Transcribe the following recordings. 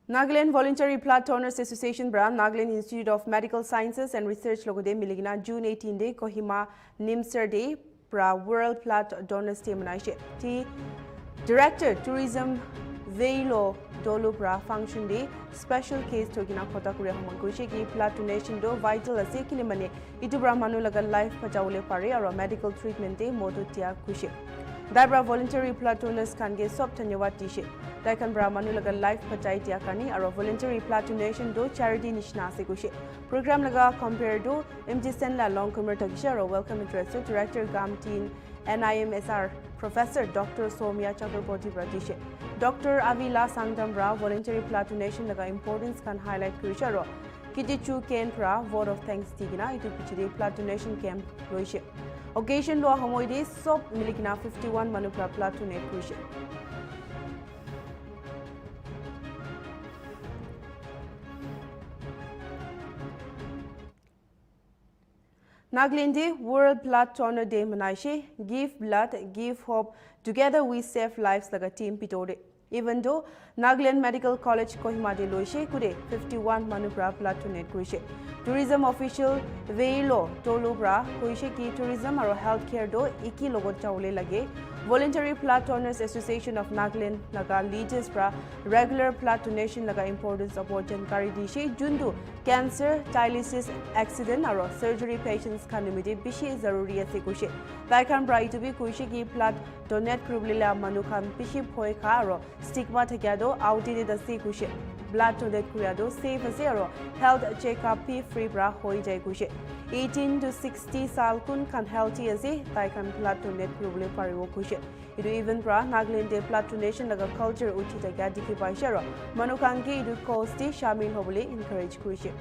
Nagaland Voluntary Blood Donors Association Bra Nagaland Institute of Medical Sciences and Research Logode Miligina June 18 Day Kohima Nimser Day Bra World Blood Donors Day Manashe. T Director Tourism Veilo Dolo Bra Function Day Special Case Togina Kota Korea Hamankushi ki blood donation do vital ase kilimane itu bra manu laga life pajaule pare aro medical treatment day modu tia kushi. Dabra voluntary blood donors can get sob tanyawat tishe. Daikan bra manu laga life pachai tia kani aro voluntary blood donation do charity nishna se kushi. Program laga compare do MG Senla long kumar takisha aro welcome address to Director Gamtin NIMSR Professor Dr. Somya Chakraborty Pratishe. Dr. Avila Sangdambra voluntary blood donation laga importance can highlight kurisha ro. Kitichu Ken pra vote of thanks tigina itu pichide blood donation camp loishe. Occasion lo hamoide sob milikina 51 manupra blood donate kurishe. Naglinde World Blood Donor Day Manaishe, give blood, give hope, together we save lives like a team pitode. Even though Nagaland Medical College Kohima de Loishe kude 51 manupra blood donate kurishe. Tourism official Veilo Tolubra kuishe ki tourism aro healthcare do iki logo chaule lage. Voluntary Blood Donors Association of Nagaland laga leaders pra regular blood donation laga importance of jankari dishe jundu cancer, dialysis, accident aro surgery patients kanumide bishi zaruri ase kushe. Laikan bra itubi kuishe ki blood donate kublila manukan bishi phoi kha aro stigma thakyado outdated ase kushe. Blood donate kuriado safe ase aro health checkup free bra hoi jai kushe. 18 to 60 sal kun kan healthy ase taikan blood donate kurule pariwo kushe. Idu even bra Nagaland blood donation laga culture uthi taga dikhi paisha ro manukan ke idu cause ti shamil hobole encourage kushe.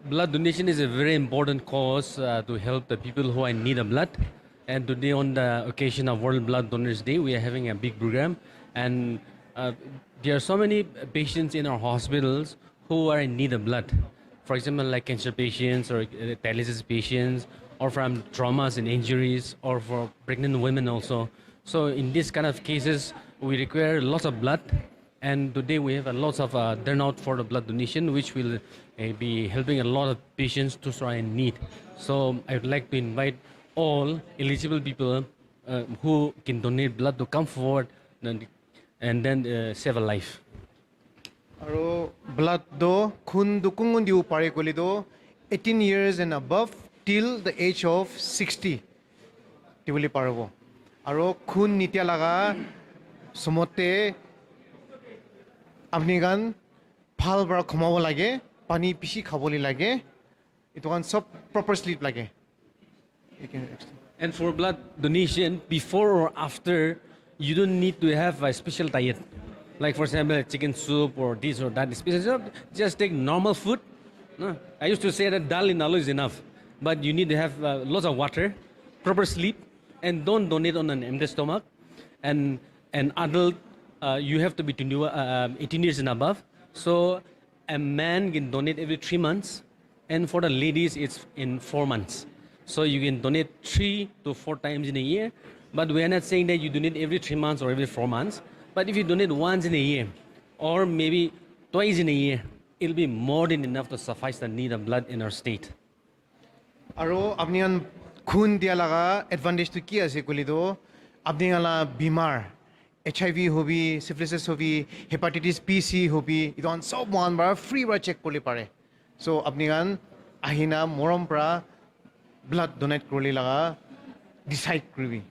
Blood donation is a very important cause to help the people who are in need of blood. And today on the occasion of World Blood Donors Day, we are having a big program. And there are so many patients in our hospitals who are in need of blood. For example, like cancer patients or dialysis patients, or from traumas and injuries, or for pregnant women also. So in this kind of cases, we require lots of blood. And today we have a lot of turnout for the blood donation, which will be helping a lot of patients to try and need. So I would like to invite all eligible people who can donate blood to come forward and then save a life. Aro blood do khun du kungun diu pare koli do 18 years and above till the age of 60 tibuli parabo. Aro khun nitya laga somote apni gan phal bra khomabo lage pani pishi khaboli lage itu kan sob proper sleep lage. And for blood donation, before or after, you don't need to have a special diet. Like for example, chicken soup or this or that. Just take normal food. No. I used to say that dal in alu is enough. But you need to have lots of water, proper sleep, and don't donate on an empty stomach. And an adult, you have to be 18 years and above. So a man can donate every 3 months. And for the ladies, it's in 4 months. So you can donate 3 to 4 times in a year. But we are not saying that you donate every 3 months or every 4 months. But if you donate once in a year, or maybe twice in a year, it'll be more than enough to suffice the need of blood in our state. Aro apni an khun dia laga advantage to ki ase koli do apni ala bimar HIV hobi, syphilis hobi, hepatitis B C hobi idon sob mon bar free bar check koli pare. So apni an ahina morom pra blood donate koli laga decide kribi.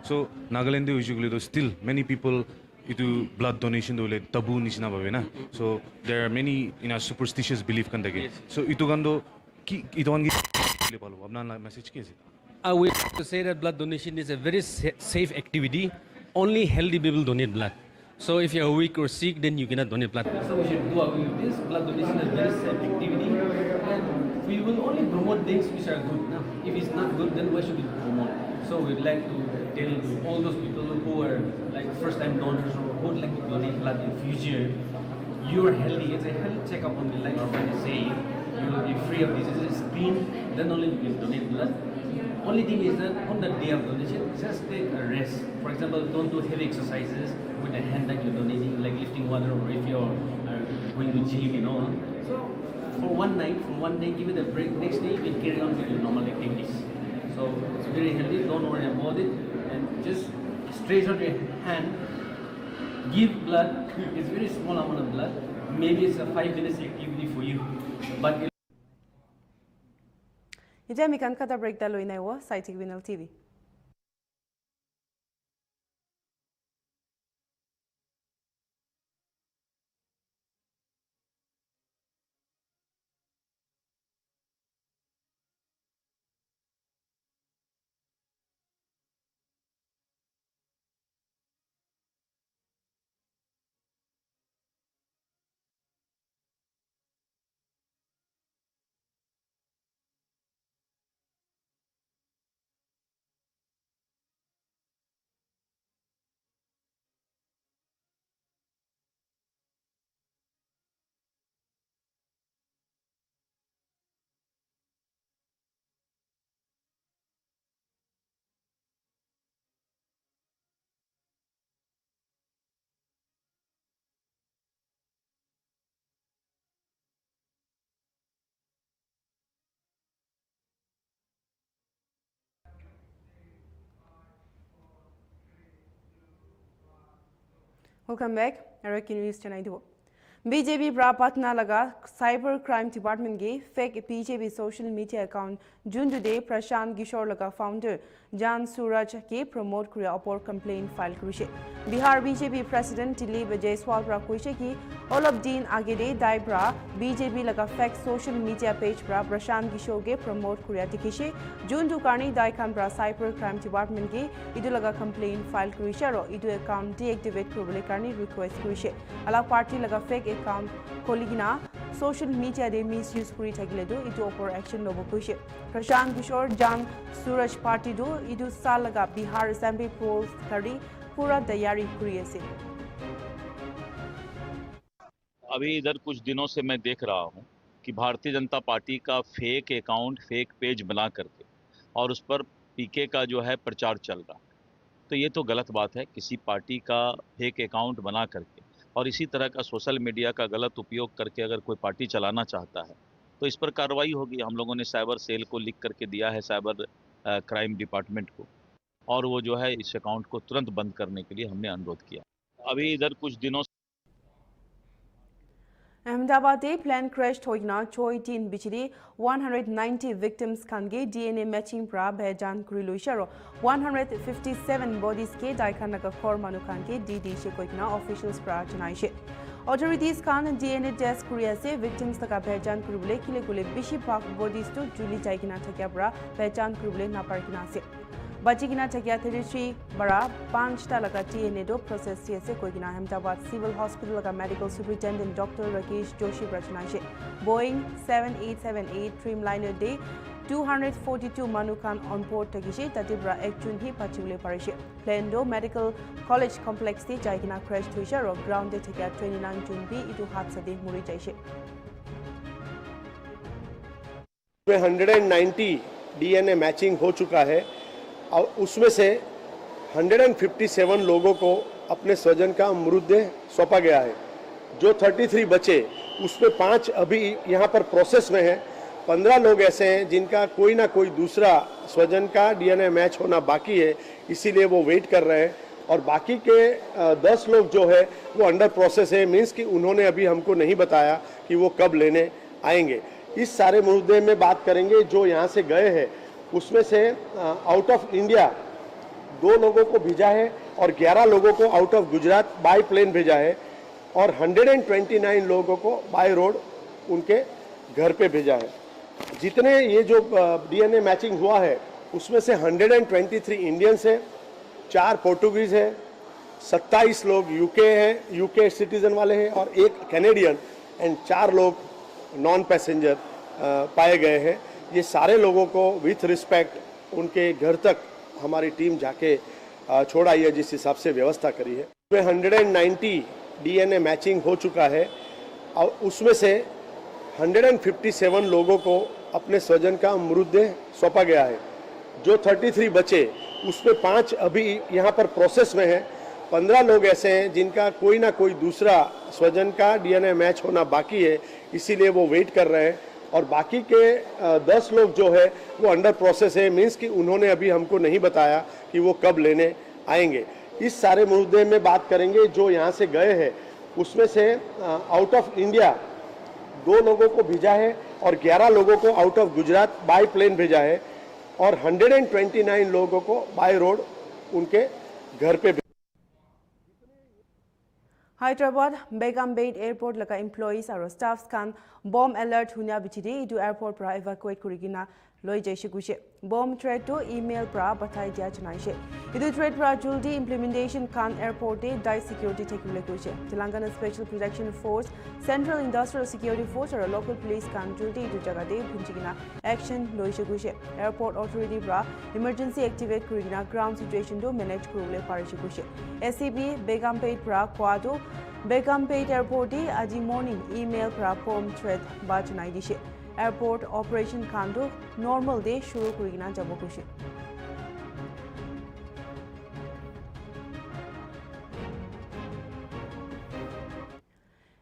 So Nagaland usually still many people into blood donation dole taboo nishna bhavena. So there are many in a superstitious belief kandage. So itu gando ki idon gi bolo apna message ke I wish to say that blood donation is a very safe activity. Only healthy people donate blood. So if you're weak or sick, then you cannot donate blood. So we should do away with this. Blood donation is a very safe activity. And we will only promote things which are good. Now, if it's not good, then why should we promote? So we'd like to tell to all those people who are like first-time donors or who would like to donate blood in future, you are healthy. It's a health checkup only, like our friend is saying. You will be free of diseases, clean, then only you can donate blood. Only thing is that on the day of donation, just take a rest. For example, don't do heavy exercises with the hand that you're donating, like lifting water, or if you're going to gym, So for one night, for one day, give it a break. Next day, you can carry on with your normal activities. So it's very healthy. Don't worry about it, and just stretch out your hand. Give blood. It's very small amount of blood. Maybe it's a 5 minutes activity for you, but. Ija mi kan kata break da loi nai wo site Nltv. Welcome back. Eric News Chennai do. BJP Brapatna laga Cyber Crime Department ge fake BJP social media account June today Prashant Kishore laga founder Jan Suraj ke promote kriya opor complaint file kurishe. Bihar BJP President Dilip Jaiswal bra kuishe ki all of din agede dai bra BJP laga fake social media page bra Prashant Kishore ge promote kriya tikishe June to karni dai khan bra Cyber Crime Department ge idu laga complaint file kurishe ro idu account deactivate kuribole karni request kurishe. Ala party laga fake account koligina social media de misuse kuri thagile do itu opor action lobo kuishe. Prashant Kishore Jan Suraj party do idu sal laga Bihar Assembly polls kari पूरा तैयारी करी है। अभी इधर कुछ दिनों से मैं देख रहा हूं कि भारतीय जनता पार्टी का फेक अकाउंट फेक पेज बना करके और उस पर पीके का जो है प्रचार चल रहा है। तो ये तो गलत बात है, किसी पार्टी का फेक अकाउंट बना करके और इसी तरह का सोशल मीडिया का गलत उपयोग करके अगर कोई पार्टी चलाना चाहता है तो इस पर कार्रवाई होगी। हम लोगों ने साइबर सेल को लिख करके दिया है, साइबर क्राइम डिपार्टमेंट को, और वो जो है इस अकाउंट को तुरंत बंद करने के लिए हमने अनुरोध किया। अभी इधर कुछ दिनों अहमदाबाद प्लेन क्रैश होइना चोई तीन बिचरी 190 victims kange DNA matching pra bejan kuriluisharo 157 bodies ke daikhan ka khor manu kange DD she koina officials pra janaishe authorities kan DNA test kuriya se victims taka bejan kuribule kile kule bishi pak bodies to juli jaikina thakya pra bejan kuribule na parkina se बचीगिना थकिया 33 बड़ा 5 लगा DNA दो process से कोईगिना Ahmedabad civil hospital का medical superintendent doctor Rakesh Joshi रचनाशे Boeing 7878 Dreamliner डे 242 मनुखान on board तगिशे ततिब्रा एक जून ही पचिवले परिशे प्लेन दो मेडिकल कॉलेज कॉम्प्लेक्स ते जाइगिना क्रैश हुइशा रो ग्राउंड ते थकिया 29 जून भी इतु हादसा दे मुरी जाइशे 190 DNA मैचिंग हो चुका है और उसमें से 157 लोगों को अपने स्वजन का मृतदेह सौंपा गया है। जो 33 बचे उसमें 5 अभी यहाँ पर प्रोसेस में है। 15 लोग ऐसे हैं जिनका कोई ना कोई दूसरा स्वजन का DNA मैच होना बाकी है, इसीलिए वो वेट कर रहे हैं। और बाकी के 10 लोग जो है वो अंडर प्रोसेस है, मीन्स कि उन्होंने अभी हमको नहीं बताया कि वो कब लेने आएंगे। इस सारे मृतदेह में बात करेंगे जो यहाँ से गए हैं, उसमें से आउट ऑफ इंडिया 2 लोगों को भेजा है और 11 लोगों को out of Gujarat by plane भेजा है और 129 लोगों को बाय रोड उनके घर पे भेजा है। जितने ये जो DNA मैचिंग हुआ है उसमें से 123 इंडियंस है, 4 पोर्टुगीज है, 27 लोग यूके हैं, यूके सिटीजन वाले हैं और 1 कैनेडियन एंड 4 लोग नॉन पैसेंजर पाए गए हैं। ये सारे लोगों को विथ रिस्पेक्ट उनके घर तक हमारी टीम जाके छोड़ आई है, जिस हिसाब से व्यवस्था करी है। 190 DNA मैचिंग हो चुका है और उसमें से 157 लोगों को अपने स्वजन का मृतदेह सौंपा गया है। जो 33 बचे उसमें 5 अभी यहाँ पर प्रोसेस में हैं। 15 लोग ऐसे हैं जिनका कोई ना कोई दूसरा स्वजन का डीएनए मैच होना बाकी है, इसीलिए वो वेट कर रहे हैं। और बाकी के 10 लोग जो है वो अंडर प्रोसेस है, मीन्स कि उन्होंने अभी हमको नहीं बताया कि वो कब लेने आएंगे। इस सारे मुद्दे में बात करेंगे। जो यहाँ से गए हैं उसमें से आउट ऑफ इंडिया 2 लोगों को भेजा है और 11 लोगों को out of Gujarat by plane भेजा है और 129 लोगों को बाय रोड उनके घर पे। Hyderabad Begambeit Airport laka employees aro staffs kan bomb alert hunya bichidi idu airport pra evacuate kurigina loi jaishi gushe bomb threat to email pra bathai dia chanaishe idu threat pra juldi implementation kan airport de die security tekule gushe Telangana Special Protection Force Central Industrial Security Force aro local police kan juldi idu jaga de bhunjigina action loi gushe airport authority pra emergency activate kurigina ground situation do manage kurule parishi gushe SCB Begambeit pra kwado Begambeit Airport aji morning email pra bomb threat bachanai dishe airport operation kando normal day shuru kurigina jabo kushe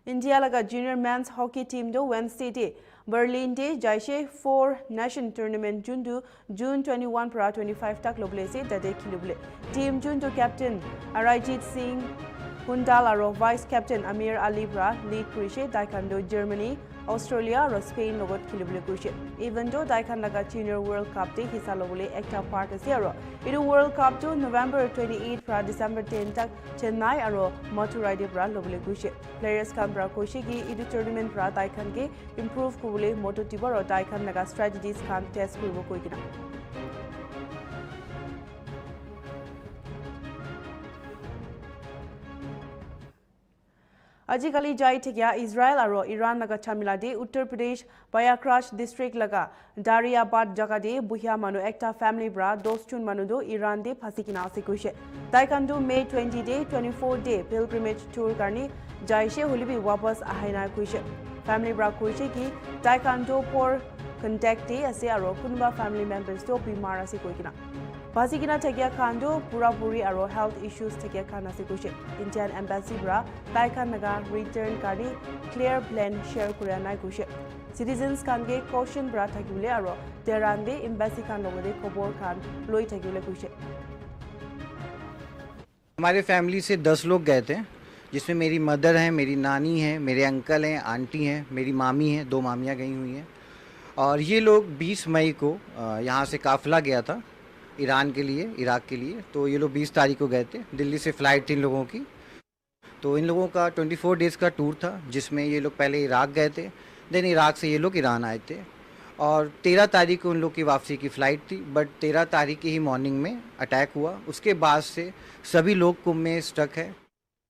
India laga junior men's hockey team do Wednesday day Berlin day jaishe 4 nation tournament June 21 pra 25 tak loble se dade kilubule team jundu captain Arajit Singh Hundal aro vice captain Amir Ali bra lead kurishe daikando Germany Australia aro Spain logot kilubule kurishe even though daikan laga junior world cup de hisa lobule ekta part ase aro idu world cup to November 28 fra December 10 tak Chennai aro Madurai de bra lobule kurishe players kan bra koishe ki idu tournament bra daikan ke improve kubule moto tibar aro daikan laga strategies kan test kuribo koigina Ajikali jai thekya Israel aro Iran laga chamila de Uttar Pradesh Bayakrash district laga Dariabad jaga de buhya manu ekta family bra dostun manu do Iran de phasikina ase kuishe Taekwondo May 20 day 24 day pilgrimage tour karni jaishe holibi wapas ahaina kuishe family bra kuishe ki Taekwondo por contact day ase aro kunba family members do bimar ase koikina Basikina Tekia Kando, Purapuri aro health issues Tekia Kana Sekushe. Indian Embassy Bra, Taikan Naga return Kadi, clear plan share Kuriana Kushe. Citizens Kange caution Bra Takule aro, Terande Embassy Kandogode Kobor Khan, Loi Takule Kushe. हमारे family से 10 लोग गए थे जिसमें मेरी mother है, मेरी नानी है, मेरे अंकल हैं, आंटी हैं, मेरी मामी हैं, 2 मामियाँ गई हुई हैं और ये लोग 20 मई को यहाँ से काफ़िला गया था ईरान के लिए, इराक के लिए। तो ये लोग 20 तारीख को गए थे। दिल्ली से फ़्लाइट थी इन लोगों की। तो इन लोगों का 24 डेज़ का टूर था जिसमें ये लोग पहले इराक गए थे, देन इराक से ये लोग ईरान आए थे और 13 तारीख को उन लोग की वापसी की फ़्लाइट थी। बट 13 तारीख की ही मॉर्निंग में अटैक हुआ। उसके बाद से सभी लोग कुंभ में स्टक है।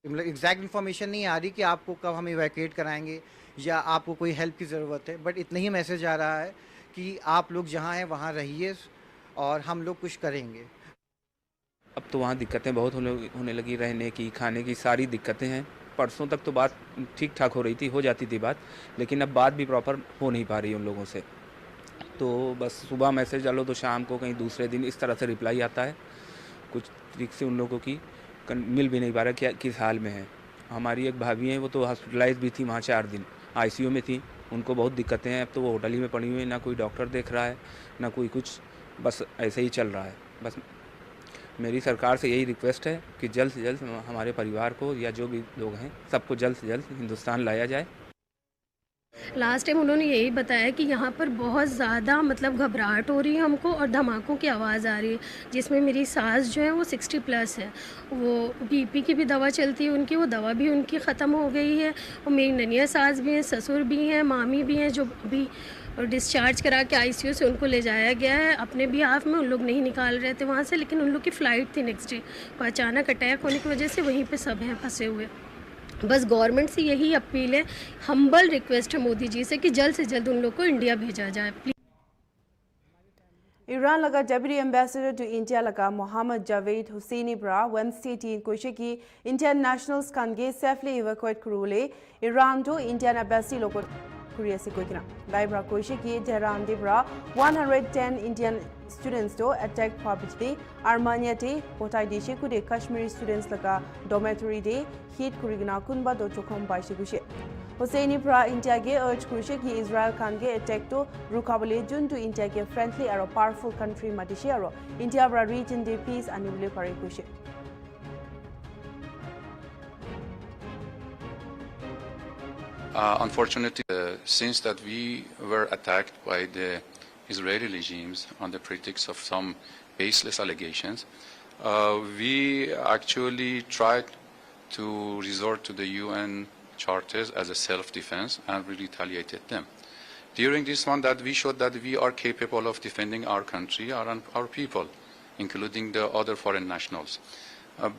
मतलब एग्जैक्ट इन्फॉर्मेशन नहीं आ रही कि आपको कब हम इवैक्यूएट कराएंगे या आपको कोई हेल्प की ज़रूरत है, बट इतना ही मैसेज आ रहा है कि आप लोग जहाँ हैं वहाँ रहिए और हम लोग कुछ करेंगे। अब तो वहाँ दिक्कतें बहुत होने लगी, रहने की, खाने की सारी दिक्कतें हैं। परसों तक तो बात ठीक ठाक हो रही थी, हो जाती थी बात, लेकिन अब बात भी प्रॉपर हो नहीं पा रही उन लोगों से। तो बस सुबह मैसेज डालो तो शाम को कहीं दूसरे दिन इस तरह से रिप्लाई आता है। कुछ तरीके से उन लोगों की मिल भी नहीं पा रहा क्या किस हाल में है। हमारी एक भाभी हैं, वो तो हॉस्पिटलाइज भी थी वहाँ 4 दिन ICU में थी। उनको बहुत दिक्कतें हैं। अब तो वो होटल ही में पड़ी हुई है, ना कोई डॉक्टर देख रहा है ना कोई कुछ, बस ऐसे ही चल रहा है। बस मेरी सरकार से यही रिक्वेस्ट है कि जल्द से जल्द हमारे परिवार को या जो भी लोग हैं सबको जल्द से जल्द हिंदुस्तान लाया जाए। लास्ट टाइम उन्होंने यही बताया कि यहाँ पर बहुत ज़्यादा मतलब घबराहट हो रही है हमको और धमाकों की आवाज़ आ रही है, जिसमें मेरी सास जो है वो 60+ है, वो BP की भी दवा चलती है उनकी, वो दवा भी उनकी ख़त्म हो गई है। और मेरी ननिया सास भी हैं, ससुर भी हैं, मामी भी हैं, जो अभी डिस्चार्ज करा के ICU से उनको ले जाया गया है। अपने भी हाफ में उन लोग नहीं निकाल रहे थे वहाँ से, लेकिन उन लोग की फ़्लाइट थी नेक्स्ट डे, तो अचानक अटैक होने की वजह से वहीं पे सब हैं फंसे हुए। बस गवर्नमेंट से यही अपील है, हम्बल रिक्वेस्ट है मोदी जी से कि जल्द से जल्द उन लोग को इंडिया भेजा जाए please. Iran laga Deputy Ambassador to India laga Mohammad Javed Husseini Bra Wednesday teen koishe ki Indian nationals kan ge safely evacuate kurule Iran to Indian embassy logo Korea se koikina Libra koishe ki Tehran debra 110 Indian students to attack publicly Armenia te potai deshe kude Kashmiri students laga dormitory de hit kurigina kunba do chokhom paise gushe Hosseini pra India ge urge kurushe ki Israel khan ge attack to rukabale jun to India ge friendly aro powerful country madishe aro India bra region de peace anibule pare kushe Unfortunately, since that we were attacked by the Israeli regimes on the pretext of some baseless allegations, we actually tried to resort to the UN charters as a self-defense and we retaliated them. During this one, that we showed that we are capable of defending our country and our people, including the other foreign nationals.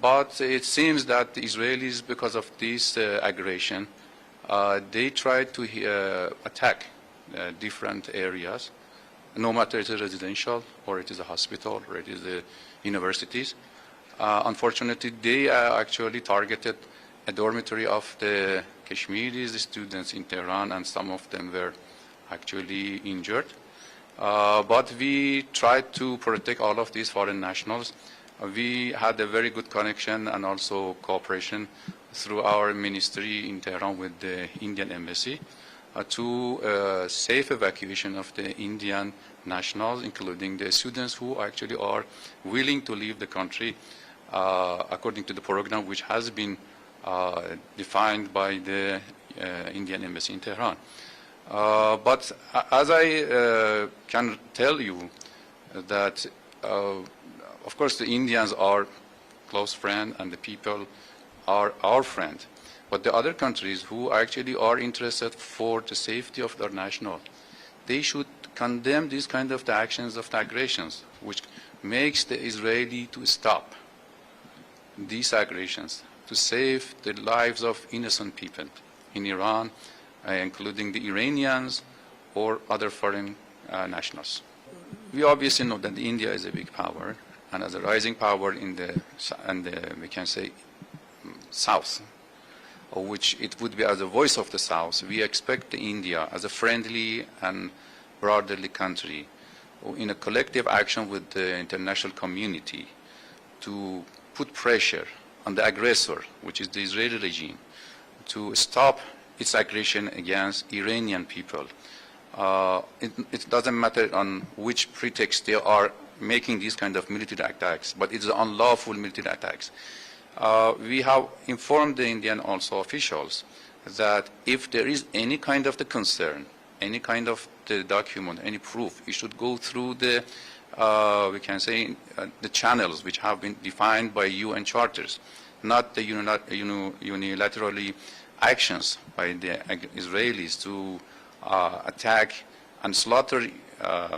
But it seems that the Israelis, because of this aggression, they tried to attack different areas, no matter it is residential or it is a hospital or it is the universities. Unfortunately, they actually targeted a dormitory of the Kashmiris, the students in Tehran, and some of them were actually injured. But we tried to protect all of these foreign nationals. We had a very good connection and also cooperation through our ministry in Tehran with the Indian embassy to safe evacuation of the Indian nationals, including the students who actually are willing to leave the country according to the program which has been defined by the Indian embassy in Tehran. But as I can tell you that, of course, the Indians are close friends and the people are our friend. But the other countries who actually are interested for the safety of their national, they should condemn these kind of the actions of the aggressions, which makes the Israeli to stop these aggressions, to save the lives of innocent people in Iran, including the Iranians or other foreign nationals. We obviously know that India is a big power, and as a rising power in the we can say, South, or which it would be as a voice of the South, we expect India as a friendly and brotherly country in a collective action with the international community to put pressure on the aggressor, which is the Israeli regime, to stop its aggression against Iranian people. It doesn't matter on which pretext they are making these kind of military attacks, but it's unlawful military attacks. We have informed the Indian also officials that if there is any kind of the concern, any kind of the document, any proof, it should go through the, we can say, the channels which have been defined by UN charters, not the unilaterally actions by the Israelis to attack and slaughter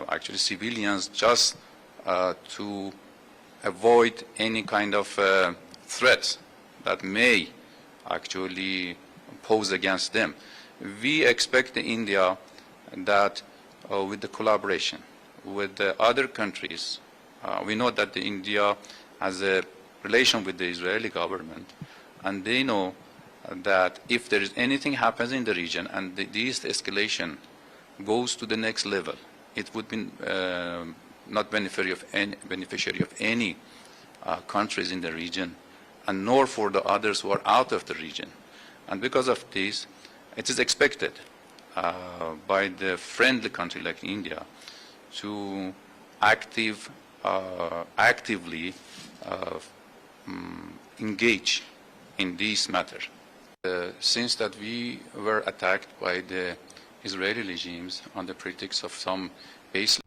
actually civilians just to avoid any kind of threats that may actually pose against them. We expect India that with the collaboration with the other countries, we know that India has a relation with the Israeli government, and they know that if there is anything happens in the region and this escalation goes to the next level, it would be not beneficiary of any countries in the region, and nor for the others who are out of the region. And because of this, it is expected by the friendly country like India to actively engage in this matter. Since that we were attacked by the Israeli regimes on the pretext of some baseless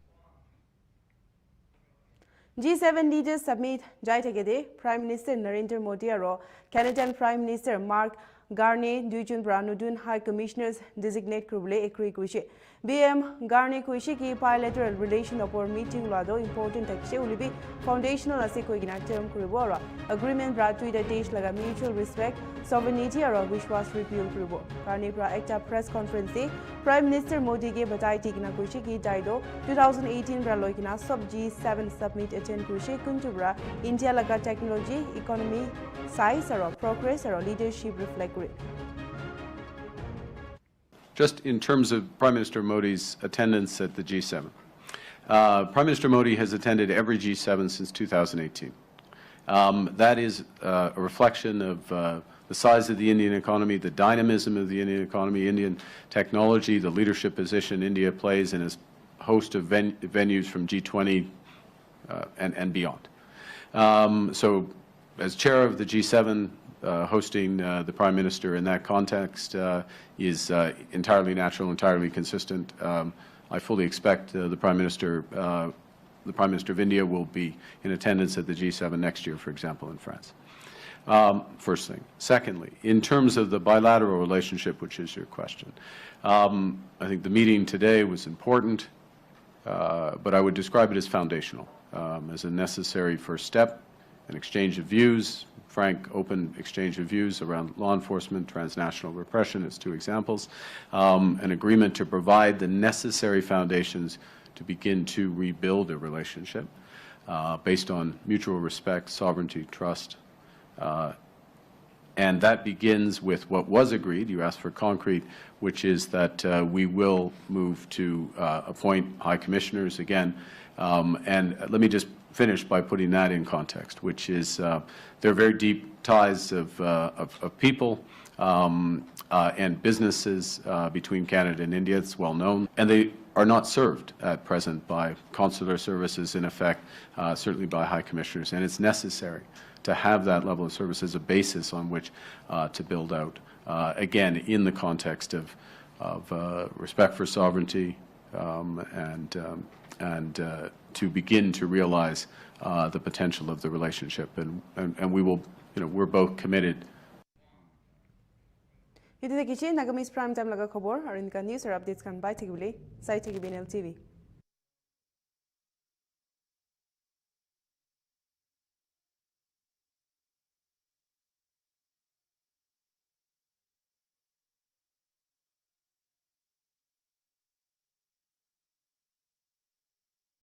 G7 leaders submit Jaitagede, Prime Minister Narendra Modi aro Canadian Prime Minister Mark Garney Dujun Branudun High Commissioners designate Krubule Ekri Kushi. BM Garney Kushi ki bilateral relation upor meeting lado important takshe ulibi foundational ase koigina term kuribora agreement bratui da desh laga mutual respect sovereignty aro vishwas repeal kuribo. Garney pra ekta press conference se Prime Minister Modi ge batai tikina kushi ki daido 2018 bra loikina sub G7 summit attend kushi kuntubra India laga technology economy size aro progress aro leadership reflect kuri. just in terms of Prime Minister Modi's attendance at the G7. Prime Minister Modi has attended every G7 since 2018. That is a reflection of the size of the Indian economy, the dynamism of the Indian economy, Indian technology, the leadership position India plays in a host of venues from G20 and beyond. So as chair of the G7, hosting the Prime Minister in that context is entirely natural, entirely consistent. I fully expect the Prime Minister of India will be in attendance at the G7 next year, for example, in France. First thing. Secondly, in terms of the bilateral relationship, which is your question, I think the meeting today was important, but I would describe it as foundational, as a necessary first step, an exchange of views, frank, open exchange of views around law enforcement, transnational repression as two examples, an agreement to provide the necessary foundations to begin to rebuild a relationship based on mutual respect, sovereignty, trust. And that begins with what was agreed, you asked for concrete, which is that we will move to appoint high commissioners again. And let me just finish by putting that in context, which is there are very deep ties of people and businesses between Canada and India. It's well known. And they are not served at present by consular services, in effect, certainly by high commissioners. And it's necessary to have that level of service as a basis on which to build out, again, in the context of respect for sovereignty and to begin to realize the potential of the relationship. And we will, we're both committed. Ito na kichi Nagamese Prime Time laga khobor, arin ka news or updates kan bai thigibli, sai thigibin Nltv.